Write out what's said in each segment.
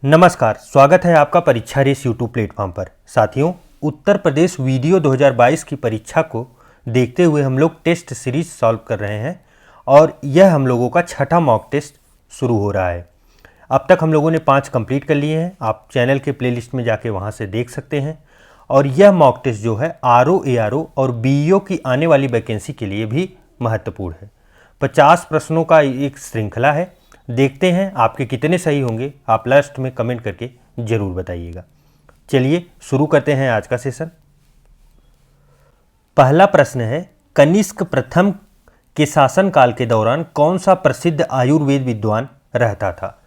नमस्कार, स्वागत है आपका परीक्षा रेस यूट्यूब प्लेटफॉर्म पर। साथियों, उत्तर प्रदेश वीडियो 2022 की परीक्षा को देखते हुए हम लोग टेस्ट सीरीज सॉल्व कर रहे हैं और यह हम लोगों का छठा मॉक टेस्ट शुरू हो रहा है। अब तक हम लोगों ने 5 कंप्लीट कर लिए हैं। आप चैनल के प्लेलिस्ट में जाके वहां से देख सकते हैं। और यह मॉक टेस्ट जो है आरओ, एआरओ और बीईओ की आने वाली वैकेंसी के लिए भी महत्वपूर्ण है। 50 प्रश्नों का एक श्रृंखला है। देखते हैं आपके कितने सही होंगे, आप लास्ट में कमेंट करके जरूर बताइएगा। चलिए शुरू करते हैं आज का सेशन। पहला प्रश्न है, कनिष्क प्रथम के शासनकाल के दौरान कौन सा प्रसिद्ध आयुर्वेद विद्वान रहता था?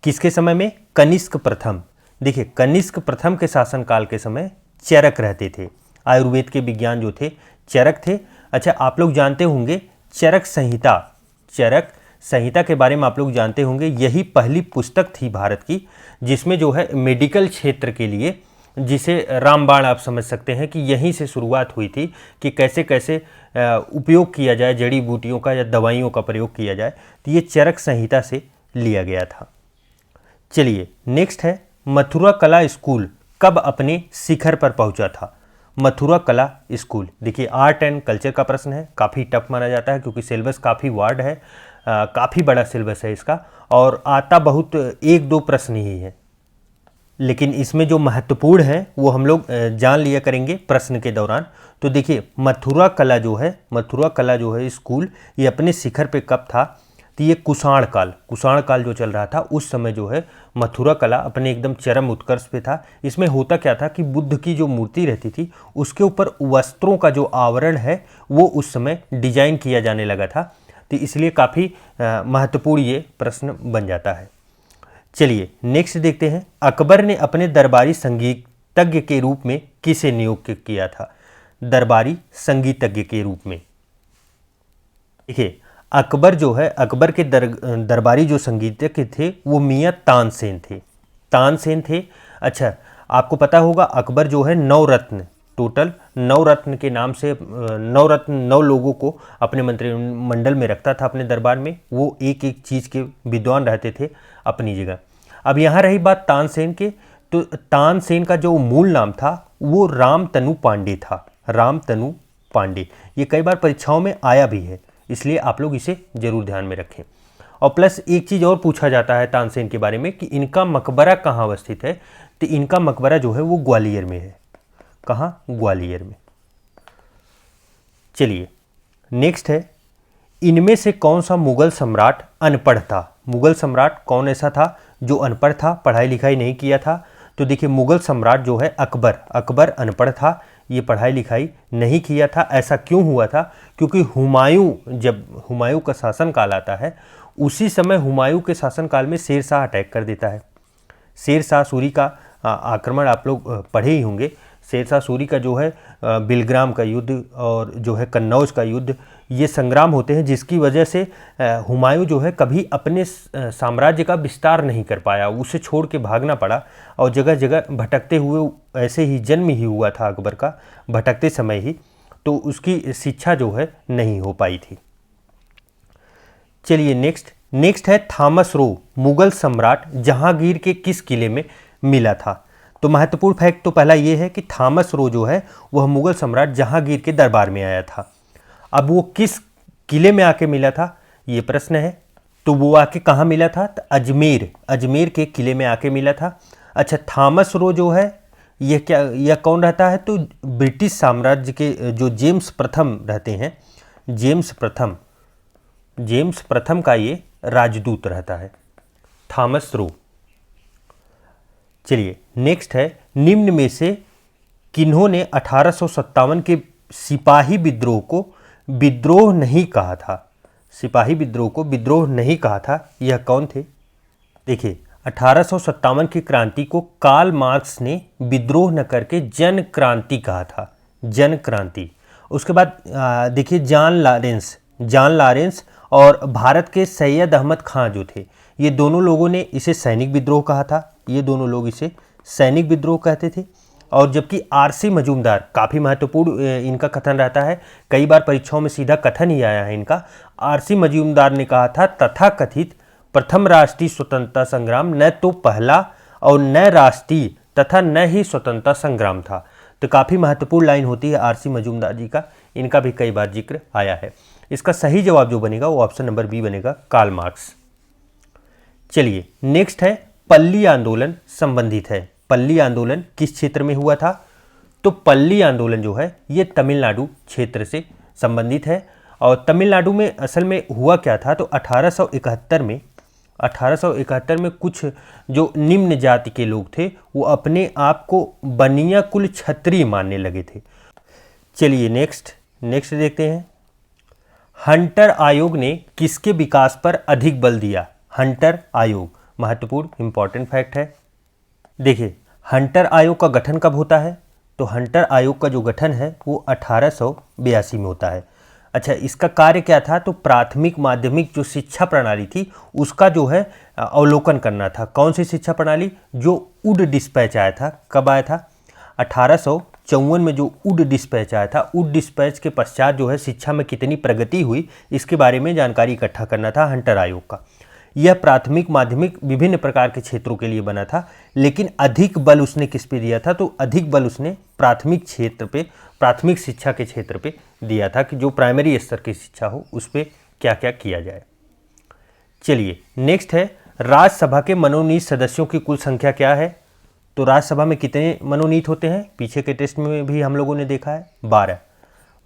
किसके समय में? कनिष्क प्रथम। देखिए, कनिष्क प्रथम के शासनकाल के समय चरक रहते थे। आयुर्वेद के विज्ञान जो थे चरक थे। अच्छा, आप लोग जानते होंगे चरक संहिता के बारे में आप लोग जानते होंगे। यही पहली पुस्तक थी भारत की जिसमें जो है मेडिकल क्षेत्र के लिए, जिसे रामबाण आप समझ सकते हैं कि यहीं से शुरुआत हुई थी कि कैसे कैसे उपयोग किया जाए, जड़ी बूटियों का या दवाइयों का प्रयोग किया जाए। तो ये चरक संहिता से लिया गया था। चलिए नेक्स्ट है, मथुरा कला स्कूल कब अपने शिखर पर पहुंचा था? मथुरा कला स्कूल, देखिए आर्ट एंड कल्चर का प्रश्न है। काफ़ी टफ माना जाता है क्योंकि सिलेबस काफ़ी वार्ड है, काफ़ी बड़ा सिलेबस है इसका और आता बहुत 1-2 प्रश्न ही है। लेकिन इसमें जो महत्वपूर्ण है वो हम लोग जान लिया करेंगे प्रश्न के दौरान। तो देखिए, मथुरा कला जो है स्कूल, ये अपने शिखर पे कब था? तो ये कुषाण काल जो चल रहा था उस समय जो है मथुरा कला अपने एकदम चरम उत्कर्ष पे था। इसमें होता क्या था कि बुद्ध की जो मूर्ति रहती थी उसके ऊपर वस्त्रों का जो आवरण है वो उस समय डिजाइन किया जाने लगा था। तो इसलिए काफ़ी महत्वपूर्ण ये प्रश्न बन जाता है। चलिए नेक्स्ट देखते हैं, अकबर ने अपने दरबारी संगीतज्ञ के रूप में किसे नियुक्त किया था? दरबारी संगीतज्ञ के रूप में देखिए, अकबर जो है, अकबर के दरबारी जो संगीतज्ञ थे वो मियाँ तानसेन थे। अच्छा, आपको पता होगा अकबर जो है टोटल 9 रत्न के नाम से 9 लोगों को अपने मंत्रिमंडल में रखता था अपने दरबार में। वो एक एक चीज़ के विद्वान रहते थे अपनी जगह। अब यहाँ रही बात तानसेन के, तो तानसेन का जो मूल नाम था वो रामतनु पांडे था। रामतनु पांडे, ये कई बार परीक्षाओं में आया भी है, इसलिए आप लोग इसे जरूर ध्यान में रखें। और प्लस एक चीज़ और पूछा जाता है तानसेन के बारे में कि इनका मकबरा कहाँ अवस्थित है? तो इनका मकबरा जो है वो ग्वालियर में है। कहाँ? ग्वालियर में। चलिए नेक्स्ट है, इनमें से कौन सा मुगल सम्राट अनपढ़ था? मुगल सम्राट कौन ऐसा था जो अनपढ़ था, पढ़ाई लिखाई नहीं किया था? तो देखिए, मुगल सम्राट जो है अकबर अनपढ़ था, ये पढ़ाई लिखाई नहीं किया था। ऐसा क्यों हुआ था? क्योंकि जब हुमायूं का शासनकाल आता है उसी समय हुमायूं के शासनकाल में शेरशाह अटैक कर देता है। शेरशाह सूरी का आक्रमण आप लोग पढ़े ही होंगे। शेरशाह सूरी का जो है बिलग्राम का युद्ध और जो है कन्नौज का युद्ध, ये संग्राम होते हैं जिसकी वजह से हुमायूं जो है कभी अपने साम्राज्य का विस्तार नहीं कर पाया, उसे छोड़ के भागना पड़ा और जगह जगह भटकते हुए, ऐसे ही जन्म ही हुआ था अकबर का भटकते समय ही, तो उसकी शिक्षा जो है नहीं हो पाई थी। चलिए नेक्स्ट है, थॉमस रो मुगल सम्राट जहांगीर के किस किले में मिला था? तो महत्वपूर्ण फैक्ट तो पहला ये है कि थॉमस रो जो है वह मुगल सम्राट जहांगीर के दरबार में आया था। अब वो किस किले में आके मिला था, ये प्रश्न है। तो वो आके कहाँ मिला था? तो अजमेर के किले में आके मिला था। अच्छा, थॉमस रो जो है यह कौन रहता है? तो ब्रिटिश साम्राज्य के जो जेम्स प्रथम रहते हैं, जेम्स प्रथम का ये राजदूत रहता है, थॉमस रो। चलिए नेक्स्ट है, निम्न में से किन्होंने 1857 के सिपाही विद्रोह को विद्रोह नहीं कहा था? सिपाही विद्रोह को विद्रोह नहीं कहा था, यह कौन थे? देखिए, 1857 की क्रांति को कार्ल मार्क्स ने विद्रोह न करके जन क्रांति कहा था, जन क्रांति। उसके बाद देखिए, जॉन लॉरेंस और भारत के सैयद अहमद खां जो थे, ये दोनों लोगों ने इसे सैनिक विद्रोह कहा था। ये दोनों लोग इसे सैनिक विद्रोह कहते थे। और जबकि आरसी मजूमदार, काफ़ी महत्वपूर्ण इनका कथन रहता है, कई बार परीक्षाओं में सीधा कथन ही आया है इनका। आरसी मजूमदार ने कहा था, तथाकथित प्रथम राष्ट्रीय स्वतंत्रता संग्राम न तो पहला और न राष्ट्रीय तथा न ही स्वतंत्रता संग्राम था। तो काफ़ी महत्वपूर्ण लाइन होती है आरसी मजूमदार जी का, इनका भी कई बार जिक्र आया है। इसका सही जवाब जो बनेगा वो ऑप्शन नंबर बी बनेगा, कार्ल मार्क्स। चलिए नेक्स्ट है पल्ली आंदोलन संबंधित है। पल्ली आंदोलन किस क्षेत्र में हुआ था? तो पल्ली आंदोलन जो है ये तमिलनाडु क्षेत्र से संबंधित है। और तमिलनाडु में असल में हुआ क्या था, तो 1871 में कुछ जो निम्न जाति के लोग थे वो अपने आप को बनिया कुल क्षत्रिय मानने लगे थे। चलिए नेक्स्ट देखते हैं। हंटर आयोग ने किसके विकास पर अधिक बल दिया? हंटर आयोग महत्वपूर्ण इंपॉर्टेंट फैक्ट है। देखिए हंटर आयोग का गठन कब होता है? तो हंटर आयोग का जो गठन है वो 1882 में होता है। अच्छा, इसका कार्य क्या था? तो प्राथमिक माध्यमिक जो शिक्षा प्रणाली थी उसका जो है अवलोकन करना था। कौन सी शिक्षा प्रणाली? जो वुड डिस्पैच आया था। कब आया था? 1854 में जो वुड डिस्पैच आया था। वुड डिस्पैच के पश्चात जो है शिक्षा में कितनी प्रगति हुई इसके बारे में जानकारी इकट्ठा करना था हंटर आयोग का। यह प्राथमिक माध्यमिक विभिन्न प्रकार के क्षेत्रों के लिए बना था, लेकिन अधिक बल उसने किस पे दिया था? तो अधिक बल उसने प्राथमिक क्षेत्र पे, प्राथमिक शिक्षा के क्षेत्र पे दिया था कि जो प्राइमरी स्तर की शिक्षा हो उस पर क्या क्या किया जाए। चलिए नेक्स्ट है राज्यसभा के मनोनीत सदस्यों की कुल संख्या क्या है? तो राज्यसभा में कितने मनोनीत होते हैं? पीछे के टेस्ट में भी हम लोगों ने देखा है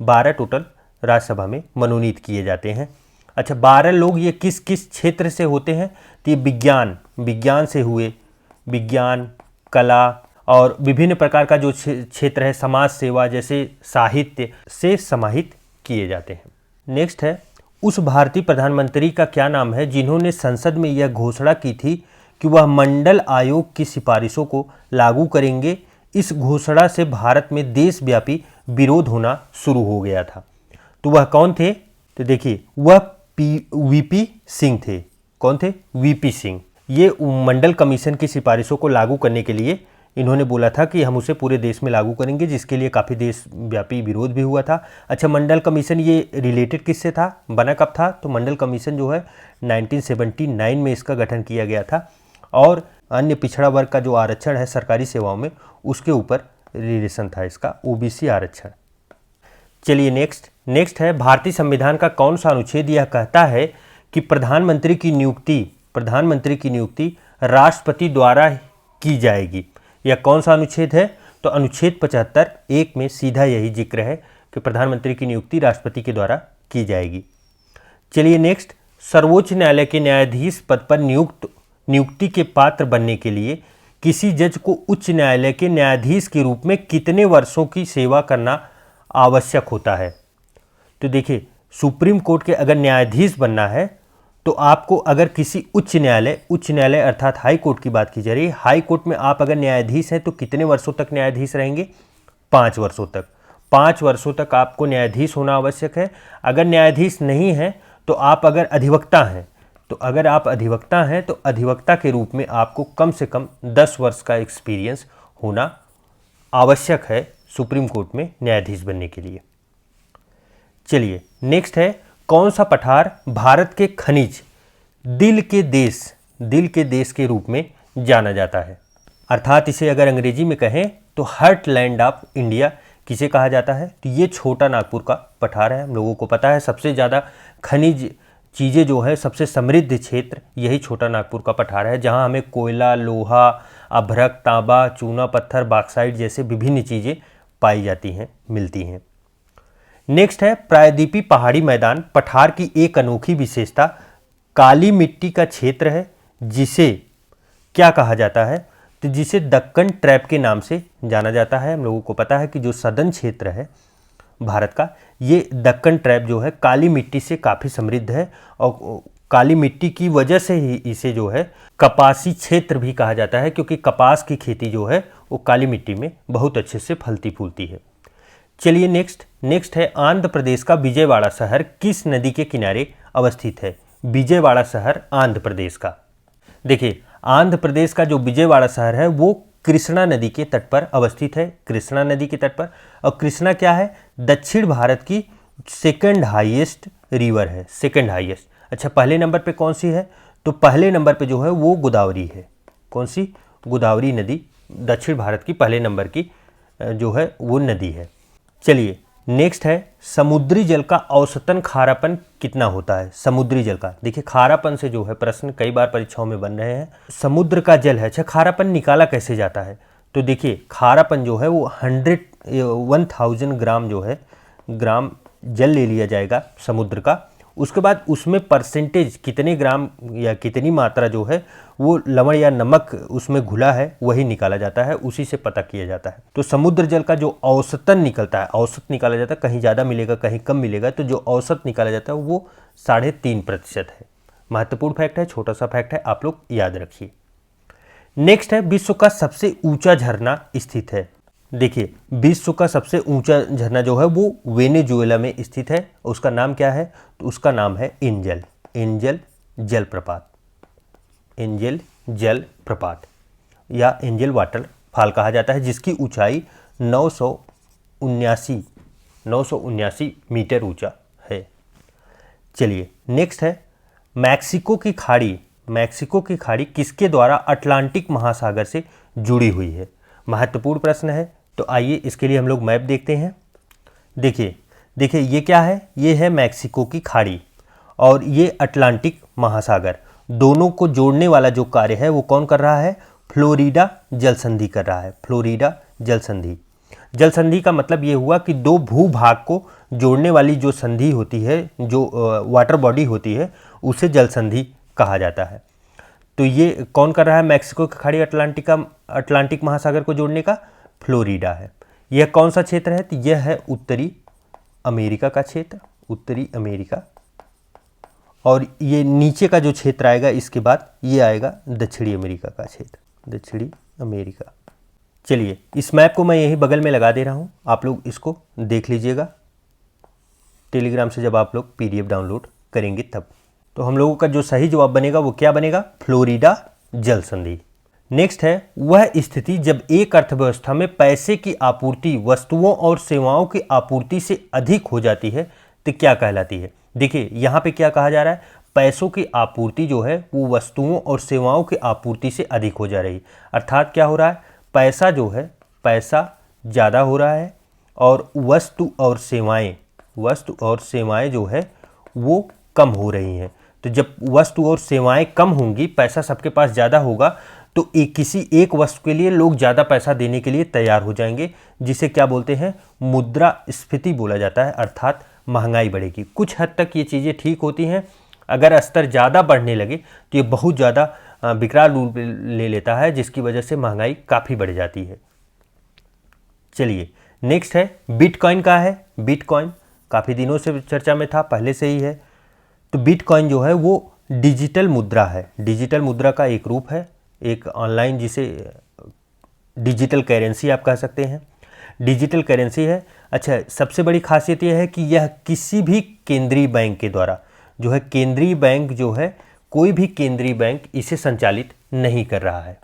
12 टोटल राज्यसभा में मनोनीत किए जाते हैं। अच्छा, 12 लोग ये किस किस क्षेत्र से होते हैं? तो ये विज्ञान से हुए, विज्ञान, कला और विभिन्न प्रकार का जो क्षेत्र है, समाज सेवा जैसे साहित्य से समाहित किए जाते हैं। नेक्स्ट है उस भारतीय प्रधानमंत्री का क्या नाम है जिन्होंने संसद में यह घोषणा की थी कि वह मंडल आयोग की सिफारिशों को लागू करेंगे। इस घोषणा से भारत में देशव्यापी विरोध होना शुरू हो गया था। तो वह कौन थे? तो देखिए वह वीपी सिंह थे। कौन थे? वीपी सिंह। ये मंडल कमीशन की सिफारिशों को लागू करने के लिए इन्होंने बोला था कि हम उसे पूरे देश में लागू करेंगे, जिसके लिए काफ़ी देशव्यापी विरोध भी हुआ था। अच्छा, मंडल कमीशन ये रिलेटेड किससे था? बना कब था? तो मंडल कमीशन जो है 1979 में इसका गठन किया गया था और अन्य पिछड़ा वर्ग का जो आरक्षण है सरकारी सेवाओं में उसके ऊपर रिलेशन था इसका, ओबीसी आरक्षण। चलिए नेक्स्ट है भारतीय संविधान का कौन सा अनुच्छेद यह कहता है कि प्रधानमंत्री की नियुक्ति राष्ट्रपति द्वारा की जाएगी? यह कौन सा अनुच्छेद है? तो अनुच्छेद 75(1) में सीधा यही जिक्र है कि प्रधानमंत्री की नियुक्ति राष्ट्रपति के द्वारा की जाएगी। चलिए नेक्स्ट, सर्वोच्च न्यायालय के न्यायाधीश पद पर नियुक्ति के पात्र बनने के लिए किसी जज को उच्च न्यायालय के न्यायाधीश के रूप में कितने वर्षों की सेवा करना आवश्यक होता है? तो देखिए सुप्रीम कोर्ट के अगर न्यायाधीश बनना है तो आपको अगर किसी उच्च न्यायालय अर्थात हाई कोर्ट की बात की जा रही है, हाई कोर्ट में आप अगर न्यायाधीश हैं तो कितने वर्षों तक न्यायाधीश रहेंगे? 5 वर्षों तक। 5 वर्षों तक आपको न्यायाधीश होना आवश्यक है। अगर न्यायाधीश नहीं है तो आप अगर अधिवक्ता हैं तो अधिवक्ता के रूप में आपको कम से कम 10 वर्ष का एक्सपीरियंस होना आवश्यक है सुप्रीम कोर्ट में न्यायाधीश बनने के लिए। चलिए नेक्स्ट है कौन सा पठार भारत के खनिज दिल के देश के रूप में जाना जाता है? अर्थात इसे अगर अंग्रेजी में कहें तो हार्टलैंड ऑफ इंडिया किसे कहा जाता है? तो ये छोटा नागपुर का पठार है। हम लोगों को पता है सबसे ज़्यादा खनिज चीज़ें जो है, सबसे समृद्ध क्षेत्र यही छोटा नागपुर का पठार है, जहाँ हमें कोयला, लोहा, अभ्रक, तांबा, चूना पत्थर, बॉक्साइट जैसे विभिन्न चीज़ें पाई जाती हैं, मिलती हैं। नेक्स्ट है प्रायद्वीपीय पहाड़ी मैदान पठार की एक अनोखी विशेषता काली मिट्टी का क्षेत्र है, जिसे क्या कहा जाता है? तो जिसे दक्कन ट्रैप के नाम से जाना जाता है। हम लोगों को पता है कि जो सदर्न क्षेत्र है भारत का, ये दक्कन ट्रैप जो है काली मिट्टी से काफ़ी समृद्ध है और काली मिट्टी की वजह से ही इसे जो है कपासी क्षेत्र भी कहा जाता है, क्योंकि कपास की खेती जो है वो काली मिट्टी में बहुत अच्छे से फलती फूलती है। चलिए नेक्स्ट है आंध्र प्रदेश का विजयवाड़ा शहर किस नदी के किनारे अवस्थित है? विजयवाड़ा शहर आंध्र प्रदेश का, देखिए आंध्र प्रदेश का जो विजयवाड़ा शहर है वो कृष्णा नदी के तट पर अवस्थित है, कृष्णा नदी के तट पर। और कृष्णा क्या है? दक्षिण भारत की सेकंड हाईएस्ट रिवर है, सेकंड हाईएस्ट। अच्छा, पहले नंबर पे कौन सी है? तो पहले नंबर पे जो है वो गोदावरी है। कौन सी? गोदावरी नदी दक्षिण भारत की पहले नंबर की जो है वो नदी है। चलिए नेक्स्ट है, समुद्री जल का औसतन खारापन कितना होता है? समुद्री जल का, देखिए खारापन से जो है प्रश्न कई बार परीक्षाओं में बन रहे हैं। समुद्र का जल है, अच्छा खारापन निकाला कैसे जाता है? तो देखिए खारापन जो है वो 1000 ग्राम जो है ग्राम जल ले लिया जाएगा समुद्र का, उसके बाद उसमें परसेंटेज कितने ग्राम या कितनी मात्रा जो है वो लवण या नमक उसमें घुला है वही निकाला जाता है, उसी से पता किया जाता है। तो समुद्र जल का जो औसतन निकलता है, औसत निकाला जाता है, कहीं ज़्यादा मिलेगा कहीं कम मिलेगा, तो जो औसत निकाला जाता है वो 3.5% है। महत्वपूर्ण फैक्ट है, छोटा सा फैक्ट है, आप लोग याद रखिए। नेक्स्ट है, विश्व का सबसे ऊंचा झरना स्थित है। देखिए विश्व का सबसे ऊंचा झरना जो है वो वेनेजुएला में स्थित है, उसका नाम क्या है? तो उसका नाम है एंजल जलप्रपात, एंजल जलप्रपात या एंजल वाटरफॉल कहा जाता है, जिसकी ऊंचाई 979 मीटर ऊंचा है। चलिए नेक्स्ट है, मैक्सिको की खाड़ी किसके द्वारा अटलांटिक महासागर से जुड़ी हुई है? महत्वपूर्ण प्रश्न है, तो आइए इसके लिए हम लोग मैप देखते हैं। देखिए ये क्या है? ये है मैक्सिको की खाड़ी और ये अटलांटिक महासागर, दोनों को जोड़ने वाला जो कार्य है वो कौन कर रहा है? फ्लोरिडा जल संधि कर रहा है। फ्लोरिडा जल संधि का मतलब ये हुआ कि दो भूभाग को जोड़ने वाली जो संधि होती है, जो वाटर बॉडी होती है, उसे जल संधि कहा जाता है। तो ये कौन कर रहा है? मैक्सिको की खाड़ी अटलांटिक महासागर को जोड़ने का फ्लोरिडा है। यह कौन सा क्षेत्र है? तो यह है उत्तरी अमेरिका का क्षेत्र, उत्तरी अमेरिका, और ये नीचे का जो क्षेत्र आएगा इसके बाद ये आएगा दक्षिणी अमेरिका का क्षेत्र, दक्षिणी अमेरिका। चलिए इस मैप को मैं यहीं बगल में लगा दे रहा हूँ, आप लोग इसको देख लीजिएगा टेलीग्राम से जब आप लोग PDF डाउनलोड करेंगे तब। तो हम लोगों का जो सही जवाब बनेगा वो क्या बनेगा? फ्लोरिडा जल संधि। नेक्स्ट है, वह स्थिति जब एक अर्थव्यवस्था में पैसे की आपूर्ति वस्तुओं और सेवाओं की आपूर्ति से अधिक हो जाती है तो क्या कहलाती है? देखिए यहाँ पे क्या कहा जा रहा है? पैसों की आपूर्ति जो है वो वस्तुओं और सेवाओं की आपूर्ति से अधिक हो जा रही है। अर्थात क्या हो रहा है? पैसा जो है, पैसा ज़्यादा हो रहा है और वस्तु और सेवाएं जो है वो कम हो रही हैं। तो जब वस्तु और सेवाएं कम होंगी, पैसा सबके पास ज़्यादा होगा, तो किसी एक वस्तु के लिए लोग ज़्यादा पैसा देने के लिए तैयार हो जाएंगे, जिसे क्या बोलते हैं? मुद्रास्फीति बोला जाता है, अर्थात महंगाई बढ़ेगी। कुछ हद तक ये चीज़ें ठीक होती हैं, अगर स्तर ज़्यादा बढ़ने लगे तो ये बहुत ज़्यादा विकराल रूप ले लेता है, जिसकी वजह से महंगाई काफ़ी बढ़ जाती है। चलिए नेक्स्ट है, बिटकॉइन का है। बिटकॉइन काफ़ी दिनों से चर्चा में था, पहले से ही है। तो बिटकॉइन जो है वो डिजिटल मुद्रा है, डिजिटल मुद्रा का एक रूप है, एक ऑनलाइन, जिसे डिजिटल करेंसी आप कह सकते हैं, डिजिटल करेंसी है। अच्छा, सबसे बड़ी खासियत यह है कि यह किसी भी केंद्रीय बैंक के द्वारा जो है, केंद्रीय बैंक जो है, कोई भी केंद्रीय बैंक इसे संचालित नहीं कर रहा है।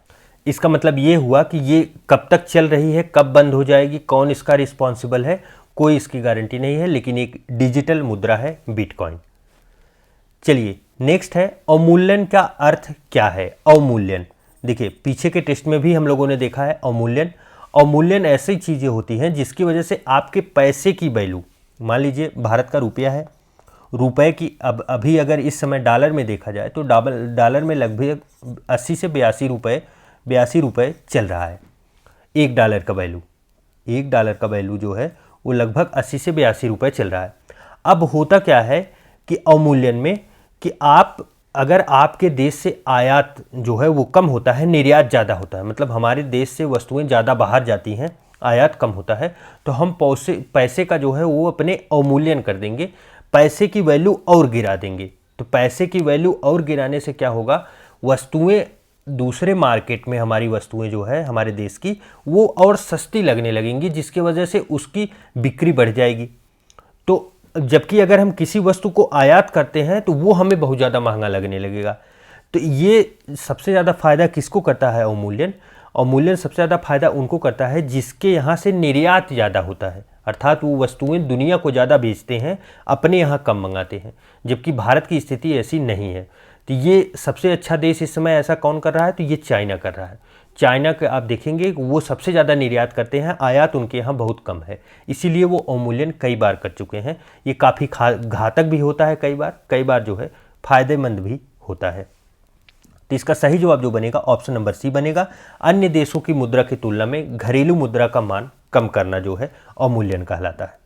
इसका मतलब ये हुआ कि ये कब तक चल रही है, कब बंद हो जाएगी, कौन इसका रिस्पॉन्सिबल है, कोई इसकी गारंटी नहीं है, लेकिन एक डिजिटल मुद्रा है बिटकॉइन। चलिए नेक्स्ट है, अवमूल्यन का अर्थ क्या है? अवमूल्यन, देखिए पीछे के टेस्ट में भी हम लोगों ने देखा है अवमूल्यन ऐसी चीज़ें होती हैं जिसकी वजह से आपके पैसे की वैल्यू, मान लीजिए भारत का रुपया है, रुपए की अभी अगर इस समय डॉलर में देखा जाए तो डॉलर में लगभग 80 से 82 रुपये चल रहा है। एक डॉलर का वैल्यू जो है वो लगभग 80 से 82 रुपये चल रहा है। अब होता क्या है कि अवमूल्यन में कि अगर आपके देश से आयात जो है वो कम होता है, निर्यात ज़्यादा होता है, मतलब हमारे देश से वस्तुएं ज़्यादा बाहर जाती हैं, आयात कम होता है, तो हम पैसे का जो है वो अपने अवमूल्यन कर देंगे, पैसे की वैल्यू और गिरा देंगे। तो पैसे की वैल्यू और गिराने से क्या होगा? वस्तुएं दूसरे मार्केट में, हमारी वस्तुएं जो है हमारे देश की, वो और सस्ती लगने लगेंगी, जिसकी वजह से उसकी बिक्री बढ़ जाएगी। तो जबकि अगर हम किसी वस्तु को आयात करते हैं तो वो हमें बहुत ज़्यादा महंगा लगने लगेगा। तो ये सबसे ज़्यादा फायदा किसको करता है? अवमूल्यन सबसे ज़्यादा फायदा उनको करता है जिसके यहाँ से निर्यात ज़्यादा होता है, अर्थात वो वस्तुएं दुनिया को ज़्यादा बेचते हैं, अपने यहाँ कम मंगाते हैं। जबकि भारत की स्थिति ऐसी नहीं है, तो ये सबसे अच्छा देश इस समय ऐसा कौन कर रहा है, तो ये चाइना कर रहा है। चाइना के आप देखेंगे वो सबसे ज़्यादा निर्यात करते हैं, आयात उनके यहाँ बहुत कम है, इसीलिए वो अवमूल्यन कई बार कर चुके हैं। ये काफ़ी घातक भी होता है, कई बार जो है फायदेमंद भी होता है। तो इसका सही जवाब जो बनेगा ऑप्शन नंबर सी बनेगा। अन्य देशों की मुद्रा की तुलना में घरेलू मुद्रा का मान कम करना जो है अवमूल्यन कहलाता है।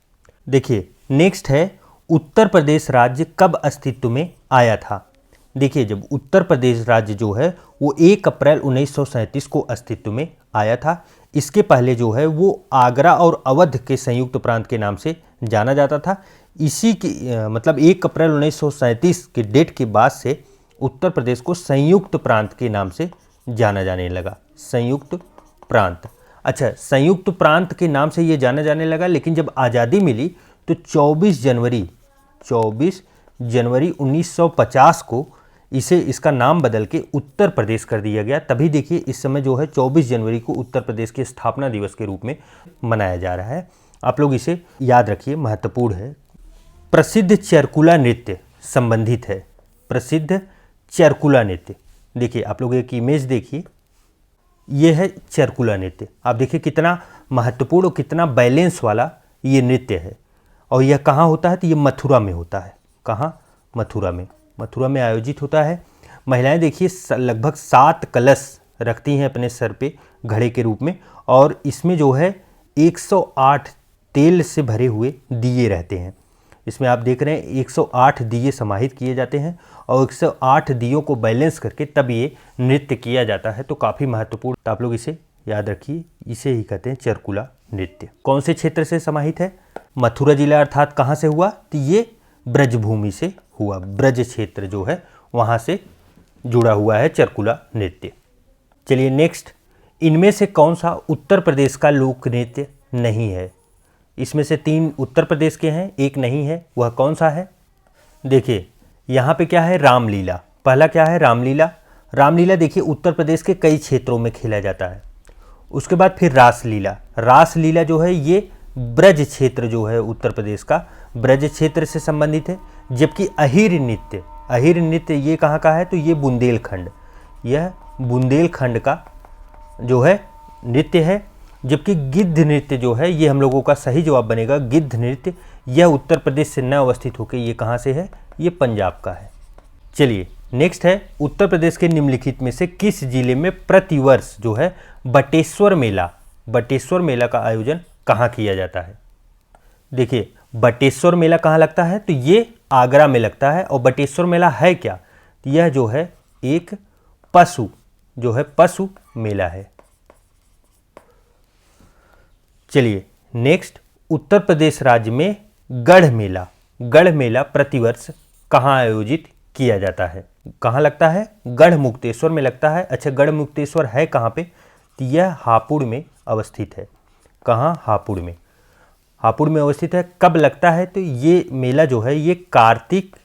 देखिए नेक्स्ट है, उत्तर प्रदेश राज्य कब अस्तित्व में आया था। देखिए जब उत्तर प्रदेश राज्य जो है वो 1 अप्रैल 1937 को अस्तित्व में आया था। इसके पहले जो है वो आगरा और अवध के संयुक्त प्रांत के नाम से जाना जाता था। इसी की मतलब 1 अप्रैल 1937 के डेट के बाद से उत्तर प्रदेश को संयुक्त प्रांत के नाम से जाना जाने लगा। संयुक्त प्रांत, अच्छा संयुक्त प्रांत के नाम से ये जाना जाने लगा, लेकिन जब आज़ादी मिली तो 24 जनवरी 1950 को इसका नाम बदल के उत्तर प्रदेश कर दिया गया। तभी देखिए इस समय जो है 24 जनवरी को उत्तर प्रदेश के स्थापना दिवस के रूप में मनाया जा रहा है। आप लोग इसे याद रखिए, महत्वपूर्ण है। प्रसिद्ध चरकुला नृत्य संबंधित है। प्रसिद्ध चरकुला नृत्य, देखिए आप लोग एक इमेज देखिए, ये है चरकुला नृत्य। आप देखिए कितना महत्वपूर्ण और कितना बैलेंस वाला ये नृत्य है। और यह कहाँ होता है, तो ये मथुरा में होता है। कहाँ, मथुरा में आयोजित होता है। महिलाएं देखिए लगभग 7 कलश रखती हैं अपने सर पे घड़े के रूप में, और इसमें जो है 108 तेल से भरे हुए दिए रहते हैं। इसमें आप देख रहे हैं 108 दिए समाहित किए जाते हैं, और 108 दियों को बैलेंस करके तब ये नृत्य किया जाता है। तो काफ़ी महत्वपूर्ण, तो आप लोग इसे याद रखिए, इसे ही कहते हैं चरकुला नृत्य। कौन से क्षेत्र से समाहित है, मथुरा जिला, अर्थात कहाँ से हुआ, तो ये ब्रजभूमि से हुआ। ब्रज क्षेत्र जो है वहाँ से जुड़ा हुआ है चरकुला नृत्य। चलिए नेक्स्ट, इनमें से कौन सा उत्तर प्रदेश का लोक नृत्य नहीं है। इसमें से 3 उत्तर प्रदेश के हैं, एक नहीं है, वह कौन सा है। देखिए यहाँ पे क्या है, रामलीला। पहला क्या है, रामलीला। रामलीला देखिए उत्तर प्रदेश के कई क्षेत्रों में खेला जाता है। उसके बाद फिर रासलीला। रासलीला जो है ये ब्रज क्षेत्र जो है उत्तर प्रदेश का ब्रज क्षेत्र से संबंधित है। जबकि अहिर नृत्य ये कहाँ का है, तो ये बुंदेलखंड, यह बुंदेलखंड का जो है नृत्य है। जबकि गिद्ध नृत्य जो है ये हम लोगों का सही जवाब बनेगा, गिद्ध नृत्य। यह उत्तर प्रदेश से न अवस्थित होकर ये कहाँ से है, ये पंजाब का है। चलिए नेक्स्ट है, उत्तर प्रदेश के निम्नलिखित में से किस जिले में प्रतिवर्ष जो है बटेश्वर मेला का आयोजन कहाँ किया जाता है। देखिए बटेश्वर मेला कहाँ लगता है, तो ये आगरा में लगता है। और बटेश्वर मेला है क्या, तो यह जो है एक पशु मेला है। चलिए नेक्स्ट, उत्तर प्रदेश राज्य में गढ़ मेला प्रतिवर्ष कहाँ आयोजित किया जाता है, कहाँ लगता है, गढ़ मुक्तेश्वर में लगता है। अच्छा गढ़ मुक्तेश्वर है कहाँ पे, तो यह हापुड़ में अवस्थित है। कहाँ, हापुड़ में अवस्थित है। कब लगता है, तो ये मेला जो है ये कार्तिक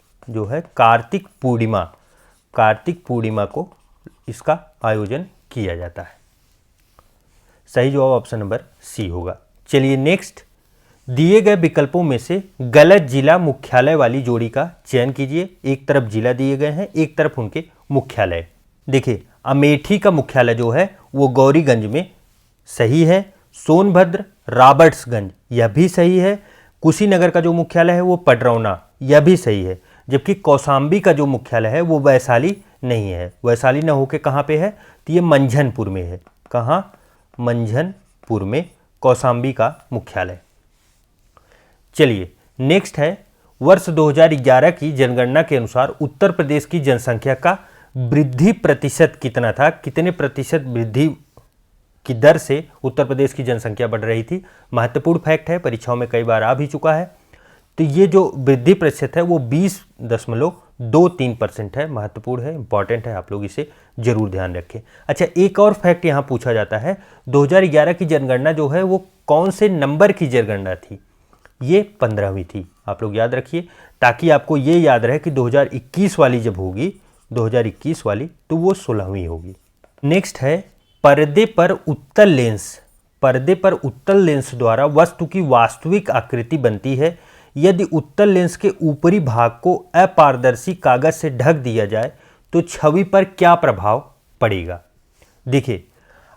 पूर्णिमा को इसका आयोजन किया जाता है। सही जवाब ऑप्शन नंबर सी होगा। चलिए नेक्स्ट, दिए गए विकल्पों में से गलत जिला मुख्यालय वाली जोड़ी का चयन कीजिए। एक तरफ जिला दिए गए हैं, एक तरफ उनके मुख्यालय। देखिए अमेठी का मुख्यालय जो है वो गौरीगंज में सही है। सोनभद्र रॉबर्ट्सगंज यह भी सही है। कुशीनगर का जो मुख्यालय है वो पडरौना, यह भी सही है। जबकि कौशाम्बी का जो मुख्यालय है वो वैशाली नहीं है। वैशाली न होके कहाँ पे है, तो ये मंझनपुर में है। कहाँ, मंझनपुर में कौशाम्बी का मुख्यालय। चलिए नेक्स्ट है, वर्ष 2011 की जनगणना के अनुसार उत्तर प्रदेश की जनसंख्या का वृद्धि प्रतिशत कितना था, कितने प्रतिशत वृद्धि की दर से उत्तर प्रदेश की जनसंख्या बढ़ रही थी। महत्वपूर्ण फैक्ट है, परीक्षाओं में कई बार आ भी चुका है। तो ये जो वृद्धि प्रतिशत है वो 20.23% है। महत्वपूर्ण है, इंपॉर्टेंट है, आप लोग इसे जरूर ध्यान रखें। अच्छा एक और फैक्ट यहाँ पूछा जाता है, 2011 की जनगणना जो है वो कौन से नंबर की जनगणना थी, ये 15वीं थी। आप लोग याद रखिए, ताकि आपको ये याद रहे कि 2021 वाली जब होगी, 2021 वाली, तो वो 16वीं होगी। नेक्स्ट है, पर्दे पर उत्तल लेंस द्वारा वस्तु की वास्तविक आकृति बनती है यदि उत्तल लेंस के ऊपरी भाग को अपारदर्शी कागज से ढक दिया जाए तो छवि पर क्या प्रभाव पड़ेगा। देखिए,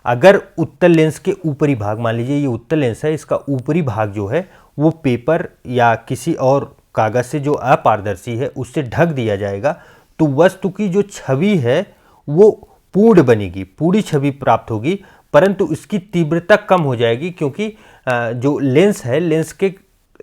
अगर उत्तल लेंस के ऊपरी भाग, मान लीजिए ये उत्तल लेंस है, इसका ऊपरी भाग जो है वो पेपर या किसी और कागज़ से जो अपारदर्शी है उससे ढक दिया जाएगा, तो वस्तु की जो छवि है वो पूर्ण बनेगी, पूरी छवि प्राप्त होगी, परंतु इसकी तीव्रता कम हो जाएगी, क्योंकि जो लेंस है, लेंस के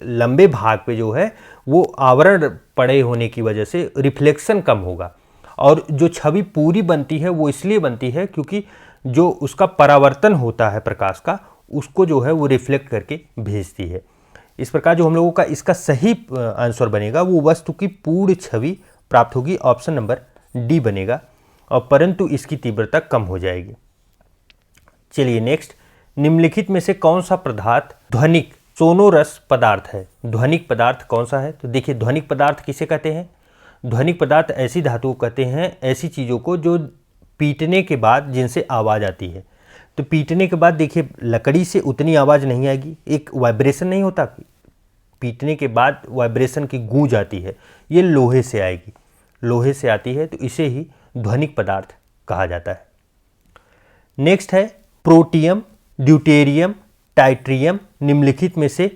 लंबे भाग पे जो है वो आवरण पड़े होने की वजह से रिफ्लेक्शन कम होगा। और जो छवि पूरी बनती है वो इसलिए बनती है क्योंकि जो उसका परावर्तन होता है प्रकाश का, उसको जो है वो रिफ्लेक्ट करके भेजती है। इस प्रकार जो हम लोगों का इसका सही आंसर बनेगा वो वस्तु की पूर्ण छवि प्राप्त होगी, ऑप्शन नंबर डी बनेगा, और परंतु इसकी तीव्रता कम हो जाएगी। चलिए नेक्स्ट, निम्नलिखित में से कौन सा पदार्थ ध्वनिक सोनोरस पदार्थ है। ध्वनिक पदार्थ कौन सा है, तो देखिए ध्वनिक पदार्थ किसे कहते हैं। ध्वनिक पदार्थ ऐसी धातुओं को कहते हैं, ऐसी चीज़ों को जो पीटने के बाद जिनसे आवाज़ आती है। तो पीटने के बाद देखिए लकड़ी से उतनी आवाज़ नहीं आएगी, एक वाइब्रेशन नहीं होता, पीटने के बाद वाइब्रेशन की गूंज आती है, ये लोहे से आएगी, लोहे से आती है, तो इसे ही ध्वनिक पदार्थ कहा जाता है। नेक्स्ट है प्रोटियम, ड्यूटेरियम, टाइट्रियम निम्नलिखित में से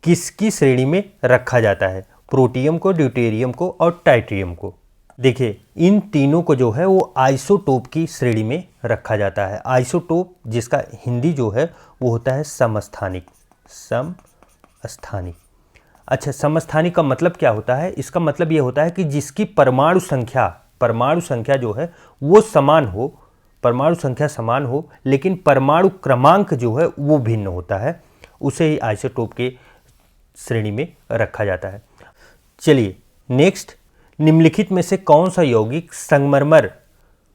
किसकी श्रेणी में रखा जाता है। प्रोटियम को, ड्यूटेरियम को और टाइट्रियम को। देखिए इन तीनों को जो है वो आइसोटोप की श्रेणी में रखा जाता है। आइसोटोप जिसका हिंदी जो है वो होता है समस्थानिक, समस्थानिक। अच्छा, समस्थानिक का मतलब क्या होता है, इसका मतलब ये होता है कि जिसकी परमाणु संख्या जो है वो समान हो, परमाणु संख्या समान हो, लेकिन परमाणु क्रमांक जो है वो भिन्न होता है, उसे ही आइसोटोप के श्रेणी में रखा जाता है। चलिए नेक्स्ट, निम्नलिखित में से कौन सा यौगिक संगमरमर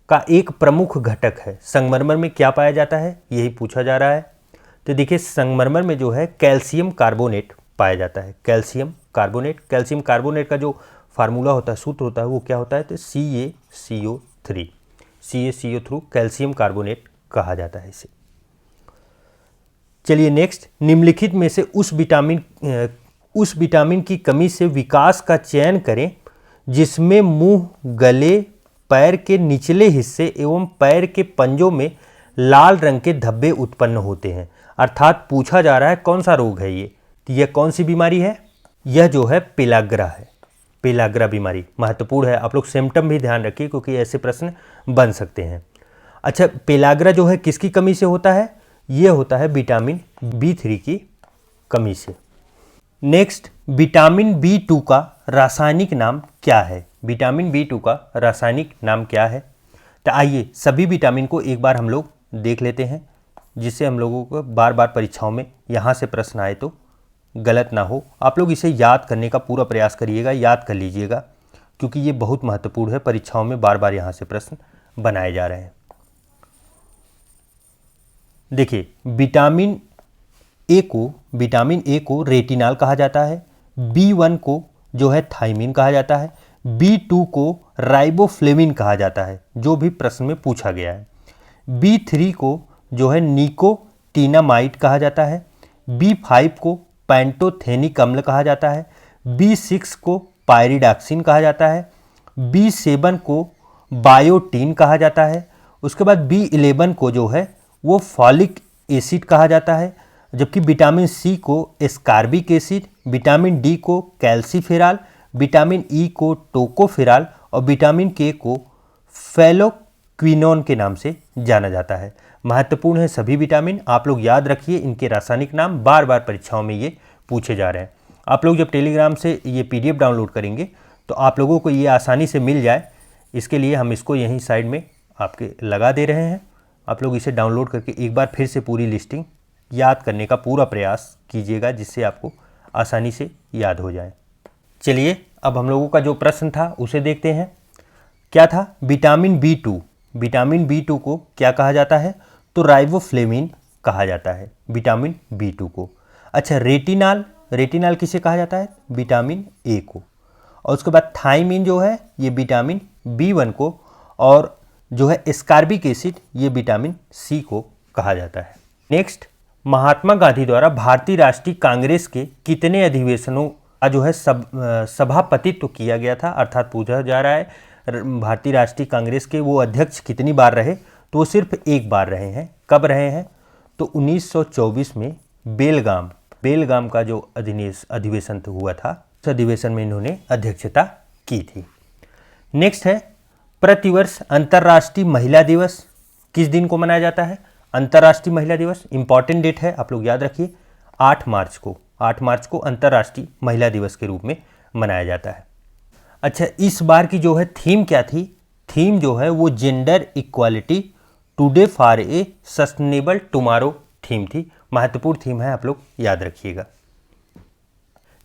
का एक प्रमुख घटक है। संगमरमर में क्या पाया जाता है, यही पूछा जा रहा है। तो देखिए संगमरमर में जो है कैल्शियम कार्बोनेट पाया जाता है, कैल्शियम कार्बोनेट। कैल्शियम कार्बोनेट का जो फार्मूला होता है, सूत्र होता है, वो क्या होता है, तो CaCO3, CaCO3 कैल्शियम कार्बोनेट कहा जाता है इसे। चलिए नेक्स्ट, निम्नलिखित में से उस विटामिन की कमी से विकास का चयन करें जिसमें मुंह, गले, पैर के निचले हिस्से एवं पैर के पंजों में लाल रंग के धब्बे उत्पन्न होते हैं। अर्थात पूछा जा रहा है कौन सा रोग है ये, तो यह कौन सी बीमारी है, यह जो है पेलाग्रा है। पेलाग्रा बीमारी महत्वपूर्ण है, आप लोग सिम्टम भी ध्यान रखिए क्योंकि ऐसे प्रश्न बन सकते हैं। अच्छा, पेलाग्रा जो है किसकी कमी से होता है, ये होता है विटामिन B3 की कमी से। नेक्स्ट, विटामिन B2 का रासायनिक नाम क्या है। विटामिन B2 का रासायनिक नाम क्या है, तो आइए सभी विटामिन को एक बार हम लोग देख लेते हैं, जिससे हम लोगों को बार बार परीक्षाओं में यहाँ से प्रश्न आए तो गलत ना हो। आप लोग इसे याद करने का पूरा प्रयास करिएगा, याद कर लीजिएगा, क्योंकि ये बहुत महत्वपूर्ण है, परीक्षाओं में बार बार यहाँ से प्रश्न बनाए जा रहे हैं। देखिए विटामिन ए को रेटिनॉल कहा जाता है, B1 को जो है थाइमिन कहा जाता है, B2 को राइबोफ्लेविन कहा जाता है, जो भी प्रश्न में पूछा गया है। B3 को जो है निकोटिनामाइड कहा जाता है, B5 को पैंटोथेनिक अम्ल कहा जाता है, B6 को पायरिडॉक्सिन कहा जाता है, B7 को बायोटीन कहा जाता है, उसके बाद B11 को जो है वो फॉलिक एसिड कहा जाता है, जबकि विटामिन सी को एस्कार्बिक एसिड, विटामिन डी को कैल्सीफेराल, विटामिन ई को टोकोफेराल और विटामिन के को फेलोक्विनोन के नाम से जाना जाता है। महत्वपूर्ण है सभी विटामिन, आप लोग याद रखिए, इनके रासायनिक नाम बार बार परीक्षाओं में ये पूछे जा रहे हैं। आप लोग जब टेलीग्राम से ये PDF डाउनलोड करेंगे तो आप लोगों को ये आसानी से मिल जाए, इसके लिए हम इसको यहीं साइड में आपके लगा दे रहे हैं। आप लोग इसे डाउनलोड करके एक बार फिर से पूरी लिस्टिंग याद करने का पूरा प्रयास कीजिएगा, जिससे आपको आसानी से याद हो जाए। चलिए अब हम लोगों का जो प्रश्न था उसे देखते हैं। क्या था, विटामिन B2 को क्या कहा जाता है, तो राइबोफ्लेविन कहा जाता है विटामिन B2 को। अच्छा, रेटिनॉल किसे कहा जाता है, विटामिन ए को। और उसके बाद थाइमिन जो है ये विटामिन B1 को, और जो है एस्कार्बिक एसिड ये विटामिन सी को कहा जाता है। नेक्स्ट, महात्मा गांधी द्वारा भारतीय राष्ट्रीय कांग्रेस के कितने अधिवेशनों का जो है सभापतित्व किया गया था, अर्थात पूछा जा रहा है भारतीय राष्ट्रीय कांग्रेस के वो अध्यक्ष कितनी बार रहे, तो वो सिर्फ एक बार रहे हैं। कब रहे हैं, तो 1924 में बेलगाम का जो अधिवेशन हुआ था, उस अधिवेशन में इन्होंने अध्यक्षता की थी। नेक्स्ट है प्रतिवर्ष अंतर्राष्ट्रीय महिला दिवस किस दिन को मनाया जाता है। अंतर्राष्ट्रीय महिला दिवस इंपॉर्टेंट डेट है, आप लोग याद रखिए, 8 मार्च को अंतर्राष्ट्रीय महिला दिवस के रूप में मनाया जाता है। अच्छा, इस बार की जो है थीम क्या थी, थीम जो है वो gender equality today for a sustainable tomorrow theme थी। महत्वपूर्ण थीम है, आप लोग याद रखिएगा।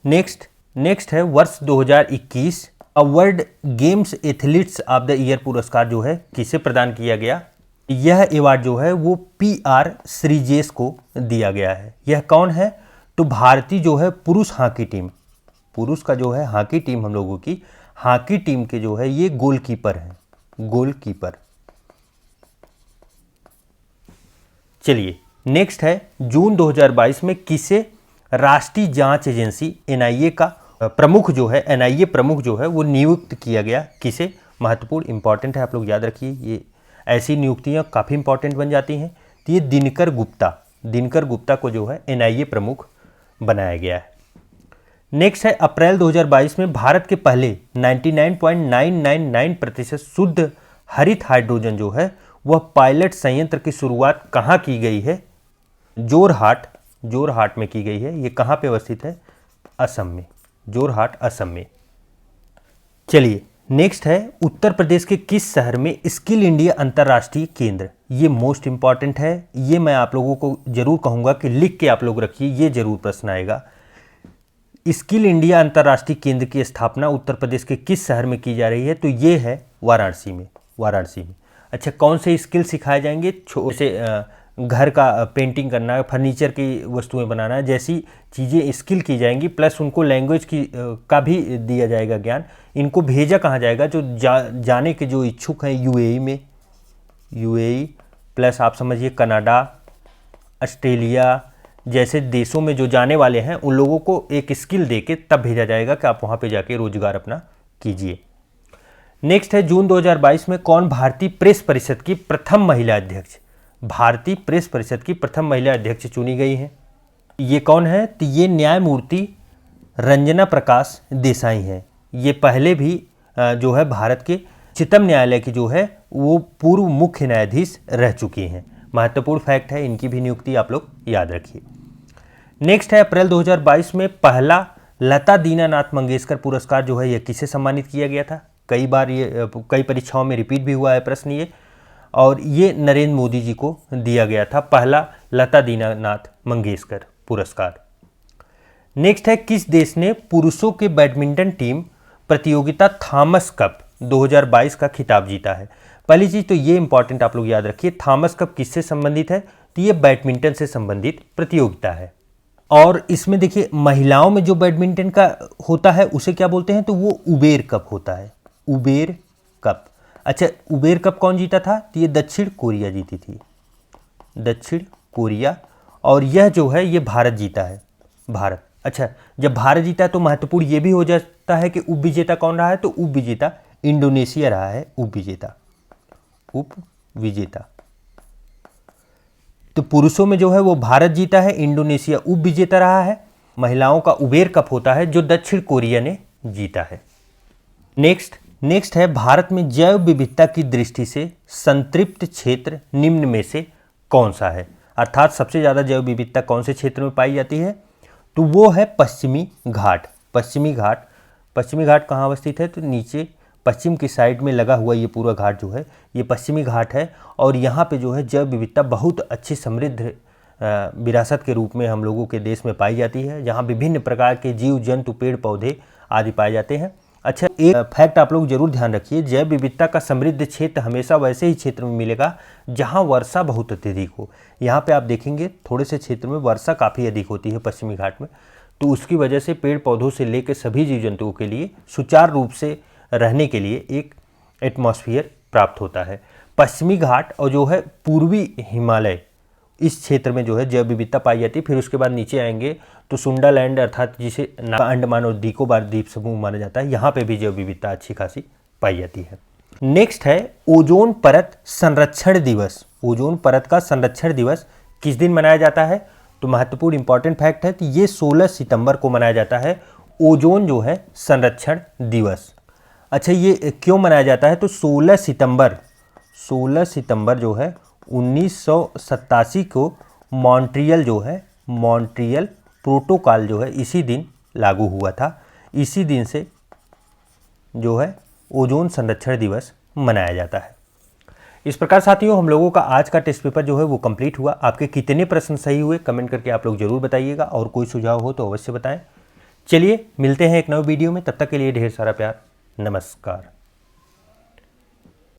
नेक्स्ट है वर्ष 2021 world games athletes of the year पुरस्कार जो है किसे प्रदान किया गया। यह अवार्ड जो है वो PR श्रीजेश को दिया गया है। यह कौन है, तो भारतीय जो है पुरुष हॉकी टीम, पुरुष का जो है हॉकी टीम, हम लोगों की हॉकी टीम के जो है ये गोलकीपर हैं, गोलकीपर। चलिए नेक्स्ट है जून 2022 में किसे राष्ट्रीय जांच एजेंसी NIA का प्रमुख जो है, NIA प्रमुख जो है वो नियुक्त किया गया, किसे। महत्वपूर्ण इंपॉर्टेंट है, आप लोग याद रखिए, ये ऐसी नियुक्तियां काफ़ी इंपॉर्टेंट बन जाती हैं। तो ये दिनकर गुप्ता को जो है NIA प्रमुख बनाया गया है। नेक्स्ट है अप्रैल 2022 में भारत के पहले 99.999% शुद्ध हरित हाइड्रोजन जो है वह पायलट संयंत्र की शुरुआत कहाँ की गई है, जोरहाट में की गई है। ये कहाँ पे अवस्थित है, असम में, जोरहाट असम में। चलिए नेक्स्ट है उत्तर प्रदेश के किस शहर में स्किल इंडिया अंतर्राष्ट्रीय केंद्र, ये मोस्ट इंपॉर्टेंट है। ये मैं आप लोगों को जरूर कहूँगा कि लिख के आप लोग रखिए, ये जरूर प्रश्न आएगा। स्किल इंडिया अंतर्राष्ट्रीय केंद्र की स्थापना उत्तर प्रदेश के किस शहर में की जा रही है, तो ये है वाराणसी में। अच्छा, कौन से स्किल सिखाए जाएंगे, जैसे घर का पेंटिंग करना, फर्नीचर की वस्तुएं बनाना जैसी चीज़ें स्किल की जाएंगी, प्लस उनको लैंग्वेज की का भी दिया जाएगा ज्ञान। इनको भेजा कहाँ जाएगा, जो जाने के जो इच्छुक हैं UAE में, UAE प्लस आप समझिए कनाडा, ऑस्ट्रेलिया जैसे देशों में जो जाने वाले हैं उन लोगों को एक स्किल देके तब भेजा जाएगा कि आप वहाँ पे जाके रोजगार अपना कीजिए। नेक्स्ट है जून 2022 में कौन भारतीय प्रेस परिषद की प्रथम महिला अध्यक्ष, भारतीय प्रेस परिषद की प्रथम महिला अध्यक्ष चुनी गई हैं। ये कौन है, तो ये न्यायमूर्ति रंजना प्रकाश देसाई हैं। ये पहले भी जो है भारत के उच्चतम न्यायालय की जो है वो पूर्व मुख्य न्यायाधीश रह चुकी हैं। महत्वपूर्ण फैक्ट है, इनकी भी नियुक्ति आप लोग याद रखिए। नेक्स्ट है अप्रैल 2022 में पहला लता दीनानाथ मंगेशकर पुरस्कार जो है यह किसे सम्मानित किया गया था। कई बार ये कई परीक्षाओं में रिपीट भी हुआ है प्रश्न ये, और ये नरेंद्र मोदी जी को दिया गया था पहला लता दीनानाथ मंगेशकर पुरस्कार। नेक्स्ट है किस देश ने पुरुषों के बैडमिंटन टीम प्रतियोगिता थॉमस कप 2022 का खिताब जीता है। पहली चीज तो ये इंपॉर्टेंट आप लोग याद रखिए, थॉमस कप किससे संबंधित है, तो ये बैडमिंटन से संबंधित प्रतियोगिता है। और इसमें देखिए महिलाओं में जो बैडमिंटन का होता है उसे क्या बोलते हैं, तो वो उबेर कप होता है, उबेर कप। अच्छा, उबेर कप कौन जीता था, तो ये दक्षिण कोरिया जीती थी, दक्षिण कोरिया। और यह जो है ये भारत जीता है, भारत। अच्छा, जब भारत जीता तो महत्वपूर्ण ये भी हो जाता है कि उप विजेता कौन रहा है, तो उप विजेता इंडोनेशिया रहा है, उप विजेता। तो पुरुषों में जो है वो भारत जीता है, इंडोनेशिया उप विजेता रहा है। महिलाओं का उबेर कप होता है जो दक्षिण कोरिया ने जीता है। नेक्स्ट है भारत में जैव विविधता की दृष्टि से संतृप्त क्षेत्र निम्न में से कौन सा है, अर्थात सबसे ज़्यादा जैव विविधता कौन से क्षेत्र में पाई जाती है, तो वो है पश्चिमी घाट। पश्चिमी घाट कहाँ अवस्थित है, तो नीचे पश्चिम की साइड में लगा हुआ ये पूरा घाट जो है ये पश्चिमी घाट है। और यहाँ पे जो है जैव विविधता बहुत अच्छी समृद्ध विरासत के रूप में हम लोगों के देश में पाई जाती है, जहाँ विभिन्न प्रकार के जीव जंतु पेड़ पौधे आदि पाए जाते हैं। अच्छा, एक फैक्ट आप लोग जरूर ध्यान रखिए, जैव विविधता का समृद्ध क्षेत्र हमेशा वैसे ही क्षेत्र में मिलेगा जहाँ वर्षा बहुत अत्यधिक हो। यहाँ पे आप देखेंगे थोड़े से क्षेत्र में वर्षा काफ़ी अधिक होती है पश्चिमी घाट में, तो उसकी वजह से पेड़ पौधों से लेकर सभी जीव जंतुओं के लिए सुचारू रूप से रहने के लिए एक एटमॉस्फेयर प्राप्त होता है। पश्चिमी घाट और जो है पूर्वी हिमालय इस क्षेत्र में जो है जैव विविधता पाई जाती है। फिर उसके बाद नीचे आएंगे तो सुंडालैंड अर्थात जिसे अंडमान और निकोबार द्वीप समूह माना जाता है, यहाँ पे भी जैव विविधता अच्छी खासी पाई जाती है। नेक्स्ट है ओजोन परत संरक्षण दिवस। ओजोन परत का संरक्षण दिवस किस दिन मनाया जाता है? तो महत्वपूर्ण इंपॉर्टेंट फैक्ट है कि ये 16 सितंबर को मनाया जाता है ओजोन जो है संरक्षण दिवस। अच्छा, ये क्यों मनाया जाता है? तो 16 सितंबर जो है 1987 को मॉन्ट्रियल जो है मॉन्ट्रियल प्रोटोकॉल जो है इसी दिन लागू हुआ था। इसी दिन से जो है ओजोन संरक्षण दिवस मनाया जाता है। इस प्रकार साथियों हम लोगों का आज का टेस्ट पेपर जो है वो कंप्लीट हुआ। आपके कितने प्रश्न सही हुए कमेंट करके आप लोग जरूर बताइएगा, और कोई सुझाव हो तो अवश्य बताएं। चलिए मिलते हैं एक नए वीडियो में, तब तक के लिए ढेर सारा प्यार। नमस्कार।